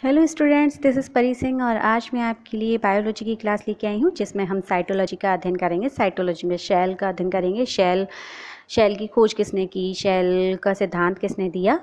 Hello students, this is परी सिंह और आज मैं आपके लिए बायोलॉजी की क्लास लेके आई हूँ जिसमें हम साइटोलॉजी का अध्ययन करेंगे। साइटोलॉजी में शेल का अध्ययन करेंगे। शेल की खोज किसने की, शेल का सिद्धांत किसने दिया,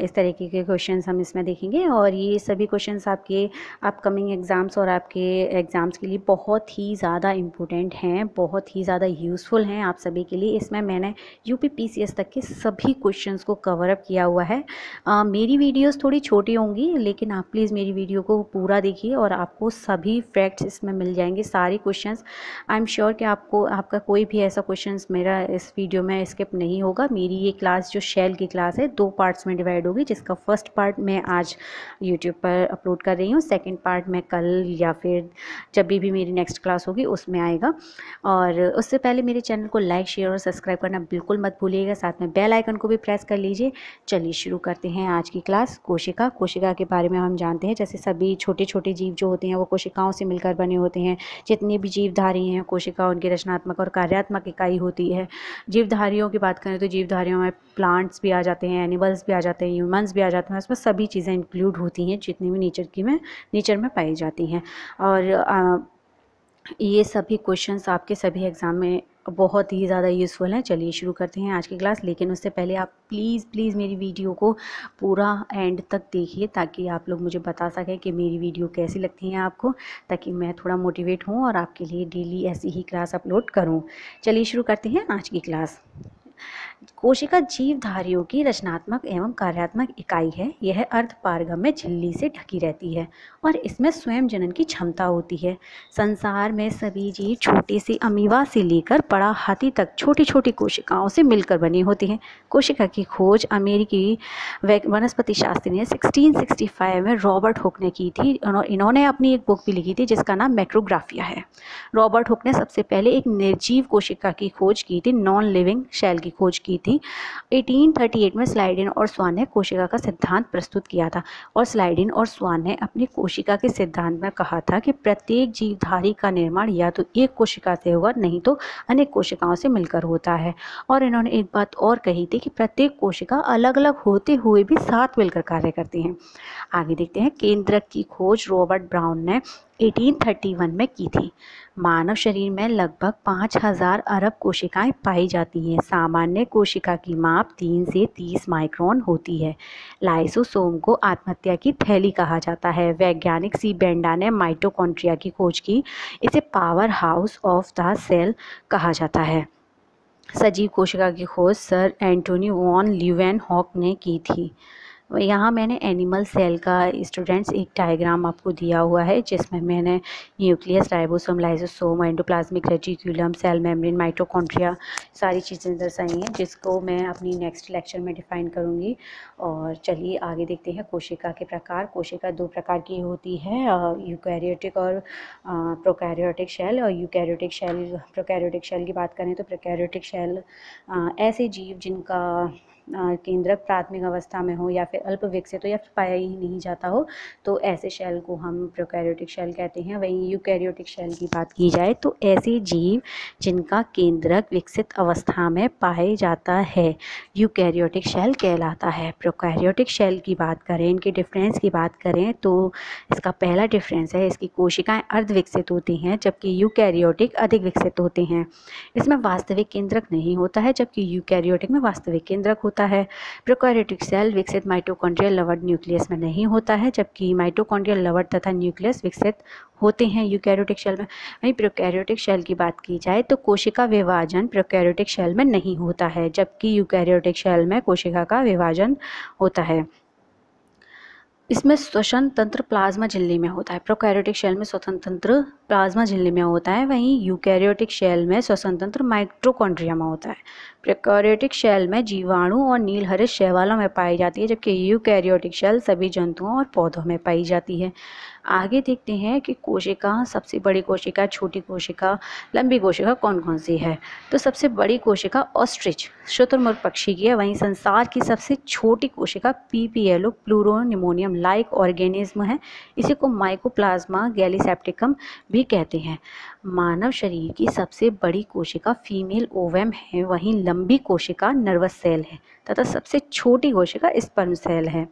इस तरीके के क्वेश्चंस हम इसमें देखेंगे। और ये सभी क्वेश्चंस आपके अपकमिंग एग्ज़ाम्स और आपके एग्ज़ाम्स के लिए बहुत ही ज़्यादा इम्पोर्टेंट हैं, बहुत ही ज़्यादा यूज़फुल हैं आप सभी के लिए। इसमें मैंने यूपीपीसीएस तक के सभी क्वेश्चंस को कवर अप किया हुआ है। मेरी वीडियोस थोड़ी छोटी होंगी, लेकिन आप प्लीज़ मेरी वीडियो को पूरा देखिए और आपको सभी फैक्ट्स इसमें मिल जाएंगे, सारे क्वेश्चंस। आई एम श्योर कि आपका कोई भी ऐसा क्वेश्चंस मेरा इस वीडियो में स्किप नहीं होगा। मेरी ये क्लास जो शेल की क्लास है 2 पार्ट्स में डिवाइड होगी, जिसका फर्स्ट पार्ट मैं आज यूट्यूब पर अपलोड कर रही हूँ, सेकेंड पार्ट मैं कल या फिर जब भी मेरी नेक्स्ट क्लास होगी उसमें आएगा। और उससे पहले मेरे चैनल को लाइक, शेयर और सब्सक्राइब करना बिल्कुल मत भूलिएगा, साथ में बेल आइकन को भी प्रेस कर लीजिए। चलिए शुरू करते हैं आज की क्लास। कोशिका के बारे में हम जानते हैं, जैसे सभी छोटे छोटे जीव जो होते हैं वो कोशिकाओं से मिलकर बने होते हैं। जितने भी जीवधारी हैं, कोशिका उनकी रचनात्मक और कार्यात्मक इकाई होती है। जीवधारियों की बात करें तो जीवधारियों में प्लांट्स भी आ जाते हैं, एनिमल्स भी आ जाते हैं, ह्यूमंस भी आ जाते हैं। उसमें सभी चीज़ें इंक्लूड होती हैं जितनी भी नेचर में पाई जाती हैं। और ये सभी क्वेश्चंस आपके सभी एग्ज़ाम में बहुत ही ज़्यादा यूज़फुल हैं। चलिए शुरू करते हैं आज की क्लास, लेकिन उससे पहले आप प्लीज़ मेरी वीडियो को पूरा एंड तक देखिए ताकि आप लोग मुझे बता सकें कि मेरी वीडियो कैसी लगती हैं आपको, ताकि मैं थोड़ा मोटिवेट हूँ और आपके लिए डेली ऐसी ही क्लास अपलोड करूँ। चलिए शुरू करते हैं आज की क्लास। कोशिका जीवधारियों की रचनात्मक एवं कार्यात्मक इकाई है। यह अर्धपारगम्य झिल्ली से ढकी रहती है और इसमें स्वयं जनन की क्षमता होती है। संसार में सभी जीव छोटे से अमीबा से लेकर बड़ा हाथी तक छोटी छोटी कोशिकाओं से मिलकर बनी होती हैं। कोशिका की खोज अमेरिकी वनस्पति शास्त्री ने 1665 में रॉबर्ट हुक ने की थी। इन्होंने अपनी एक बुक भी लिखी थी जिसका नाम मैक्रोग्राफिया है। रॉबर्ट हुक ने सबसे पहले एक निर्जीव कोशिका की खोज की थी, नॉन लिविंग शेल की खोज की थी। 1838 में स्लाइडिन और स्वान ने कोशिका का सिद्धांत प्रस्तुत किया था। और स्लाइडिन और स्वान ने अपनी कोशिका के सिद्धांत में कहा था कि प्रत्येक जीवधारी का निर्माण या तो एक कोशिका से होगा, नहीं तो अनेक कोशिकाओं से मिलकर होता है। और इन्होंने एक बात और कही थी कि प्रत्येक कोशिका अलग अलग होते हुए भी साथ मिलकर कार्य करती हैं। आगे देखते हैं। केंद्रक की खोज रॉबर्ट ब्राउन ने 1831 में की थी। मानव शरीर में लगभग 5000 अरब कोशिकाएं पाई जाती हैं। सामान्य कोशिका की माप 3 से 30 माइक्रोन होती है। लाइसोसोम को आत्महत्या की थैली कहा जाता है। वैज्ञानिक सी बेंडा ने माइटोकॉन्ड्रिया की खोज की। इसे power house of the cell कहा जाता है। सजीव कोशिका की खोज सर एंटोनी वॉन ल्यूवेनहॉक ने की थी। यहाँ मैंने एनिमल सेल का स्टूडेंट्स एक डायग्राम आपको दिया हुआ है, जिसमें मैंने nucleus, ribosome, lysosome, endoplasmic reticulum, cell membrane, mitochondria सारी चीज़ें दर्शाई हैं, जिसको मैं अपनी नेक्स्ट लेक्चर में डिफाइन करूँगी। और चलिए आगे देखते हैं। कोशिका के प्रकार। कोशिका 2 प्रकार की होती है, यूकैरियोटिक और प्रोकैरियोटिक शेल। और प्रोकैरियोटिक शेल की बात करें तो प्रोकैरियोटिक शेल ऐसे जीव जिनका केंद्रक प्राथमिक अवस्था में हो या फिर अल्प विकसित हो या फिर पाया ही नहीं जाता हो, तो ऐसे शेल को हम प्रोकैरियोटिक शेल कहते हैं। वहीं यूकैरियोटिक शेल की बात की जाए तो ऐसे जीव जिनका केंद्रक विकसित अवस्था में पाया जाता है यूकैरियोटिक शेल कहलाता है। प्रोकैरियोटिक शेल की बात करें, इनके डिफरेंस की बात करें तो इसका पहला डिफरेंस है, इसकी कोशिकाएं अर्ध विकसित होती हैं जबकि यूकैरियोटिक अधिक विकसित होते हैं। इसमें वास्तविक केंद्रक नहीं होता है जबकि यूकैरियोटिक में वास्तविक केंद्रक होता है। प्रोकैरियोटिक सेल विकसित माइटोकॉन्ड्रियल लवण न्यूक्लियस में नहीं होता है, जबकि माइटोकॉन्ड्रियल लवण तथा न्यूक्लियस विकसित होते हैं यूकैरियोटिक शेल में। वहीं प्रोकैरियोटिक शेल की बात की जाए तो कोशिका विभाजन प्रोकैरियोटिक शेल में नहीं होता है, जबकि यूकैरियोटिक शेल में कोशिका का विभाजन होता है। इसमें श्वसन तंत्र प्लाज्मा झिल्ली में होता है। प्रोकैरियोटिक शेल में श्वसन तंत्र प्लाज्मा झिल्ली में होता है, वहीं यूकैरियोटिक शेल में श्वसन तंत्र माइटोकॉन्ड्रिया में होता है। प्रोकैरियोटिक शेल में जीवाणु और नीलहरित शैवालों में पाई जाती है, जबकि यूकैरियोटिक शेल सभी जंतुओं और पौधों में पाई जाती है। आगे देखते हैं कि कोशिका, सबसे बड़ी कोशिका, छोटी कोशिका, लंबी कोशिका कौन कौन सी है। तो सबसे बड़ी कोशिका ऑस्ट्रिच शुतुरमुर्ग पक्षी की है। वहीं संसार की सबसे छोटी कोशिका पीपीएलओ प्लूरोनिमोनियम लाइक ऑर्गेनिज्म है। इसी को माइकोप्लाज्मा गैलीसेप्टिकम भी कहते हैं। मानव शरीर की सबसे बड़ी कोशिका फीमेल ओवम है, वहीं लंबी कोशिका नर्वस सेल है तथा सबसे छोटी कोशिका स्पर्म सेल है।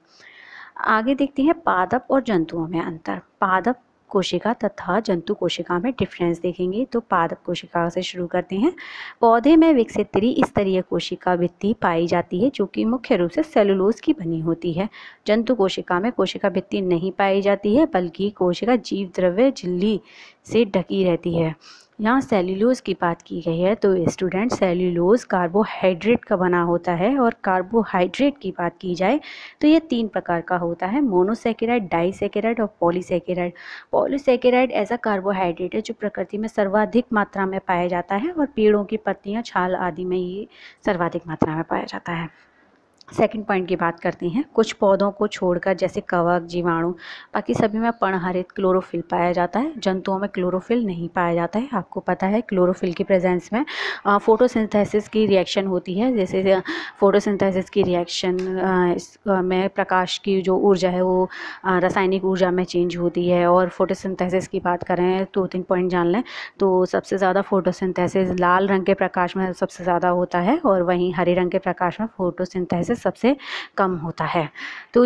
आगे देखते हैं पादप और जंतुओं में अंतर। पादप कोशिका तथा जंतु कोशिका में डिफरेंस देखेंगे। तो पादप कोशिका से शुरू करते हैं। पौधे में विकसित त्रिस्तरीय कोशिका भित्ति पाई जाती है जो कि मुख्य रूप से सेलुलोज की बनी होती है। जंतु कोशिका में कोशिका भित्ति नहीं पाई जाती है बल्कि कोशिका जीव द्रव्य झिल्ली से ढकी रहती है। यहाँ सेल्यूलोज की बात की गई है तो स्टूडेंट सेल्यूलोज कार्बोहाइड्रेट का बना होता है। और कार्बोहाइड्रेट की बात की जाए तो ये 3 प्रकार का होता है, मोनोसेकेराइड, डाइसेकेराइड और पॉलीसेकेराइड। पॉलीसेकेराइड ऐसा कार्बोहाइड्रेट है जो प्रकृति में सर्वाधिक मात्रा में पाया जाता है और पेड़ों की पत्तियां, छाल आदि में ये सर्वाधिक मात्रा में पाया जाता है। सेकंड पॉइंट की बात करते हैं। कुछ पौधों को छोड़कर जैसे कवक, जीवाणु, बाकी सभी में पर्णहरित क्लोरोफिल पाया जाता है। जंतुओं में क्लोरोफिल नहीं पाया जाता है। आपको पता है क्लोरोफिल की प्रेजेंस में फोटोसिंथेसिस की रिएक्शन होती है। जैसे फोटोसिंथेसिस की रिएक्शन में प्रकाश की जो ऊर्जा है वो रासायनिक ऊर्जा में चेंज होती है। और फोटोसिंथेसिस की बात करें तो 3 पॉइंट जान लें तो सबसे ज़्यादा फोटोसिंथेसिस लाल रंग के प्रकाश में सबसे ज़्यादा होता है और वहीं हरे रंग के प्रकाश में फोटोसिंथेसिस सबसे कम होता है। तो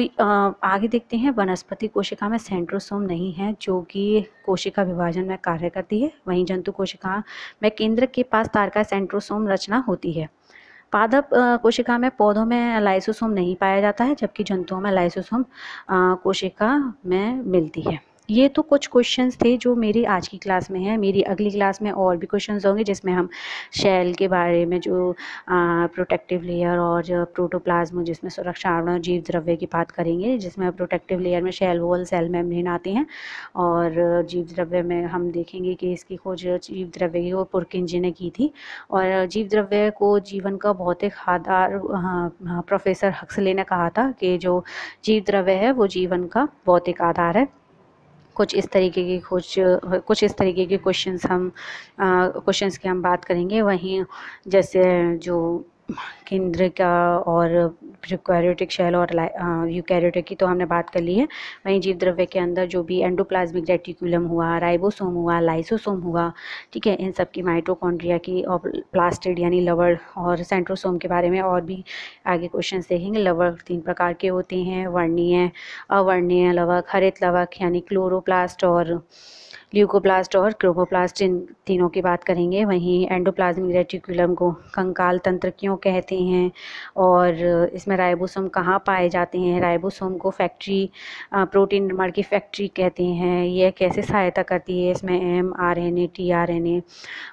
आगे देखते हैं। वनस्पति कोशिका में सेंट्रोसोम नहीं है जो कि कोशिका विभाजन में कार्य करती है। वहीं जंतु कोशिका में केंद्रक के पास तारका सेंट्रोसोम रचना होती है। पादप कोशिका में पौधों में लाइसोसोम नहीं पाया जाता है जबकि जंतुओं में लाइसोसोम कोशिका में मिलती है। ये तो कुछ क्वेश्चंस थे जो मेरी आज की क्लास में है। मेरी अगली क्लास में और भी क्वेश्चंस होंगे जिसमें हम शेल के बारे में, जो प्रोटेक्टिव लेयर और जो प्रोटोप्लाज्म जिसमें सुरक्षा आवरण जीव द्रव्य की बात करेंगे, जिसमें प्रोटेक्टिव लेयर में शेल वॉल, सेल मेम्ब्रेन आते हैं। और जीव द्रव्य में हम देखेंगे कि इसकी खोज जीव द्रव्य की पुरकिंजी ने की थी। और जीव द्रव्य को जीवन का भौतिक आधार प्रोफेसर हक्सले ने कहा था कि जो जीव द्रव्य है वो जीवन का भौतिक आधार है। कुछ इस तरीके की क्वेश्चंस की हम बात करेंगे। वहीं जैसे जो केंद्र का और प्रोकैरियोटिक शेल और यूकैरियोटिक की तो हमने बात कर ली है। वहीं जीव द्रव्य के अंदर जो भी एंडोप्लाज्मिक रेटिकुलम हुआ, राइबोसोम हुआ, लाइसोसोम हुआ, ठीक है, इन सब की माइटोकॉन्ड्रिया की और प्लास्टिड यानी लवण और सेंट्रोसोम के बारे में और भी आगे क्वेश्चंस देखेंगे। लवण 3 प्रकार के होते हैं, वर्णीय, अवर्णीय लवक, हरित लवक यानी क्लोरोप्लास्ट और ल्यूकोप्लास्ट और क्रोमोप्लास्ट, इन तीनों की बात करेंगे। वहीं एंडोप्लाज्मिक रेटिकुलम को कंकाल तंत्र क्यों कहते हैं और इसमें राइबोसोम कहाँ पाए जाते हैं, राइबोसोम को फैक्ट्री प्रोटीन निर्माण की फैक्ट्री कहते हैं, यह कैसे सहायता करती है इसमें mRNA, tRNA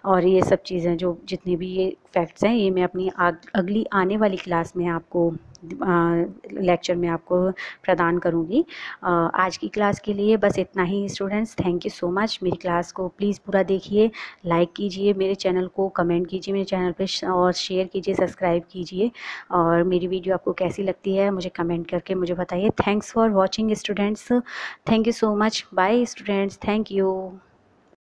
और ये सब चीज़ें, जो जितने भी ये फैक्ट्स हैं ये मैं अपनी अगली आने वाली क्लास में आपको लेक्चर में आपको प्रदान करूँगी। आज की क्लास के लिए बस इतना ही students. Thank you so much. मेरी क्लास को प्लीज़ पूरा देखिए, लाइक कीजिए, मेरे चैनल को कमेंट कीजिए मेरे चैनल पे और शेयर कीजिए, सब्सक्राइब कीजिए। और मेरी वीडियो आपको कैसी लगती है मुझे कमेंट करके मुझे बताइए। Thanks for watching students. Thank you so much. Bye students. Thank you.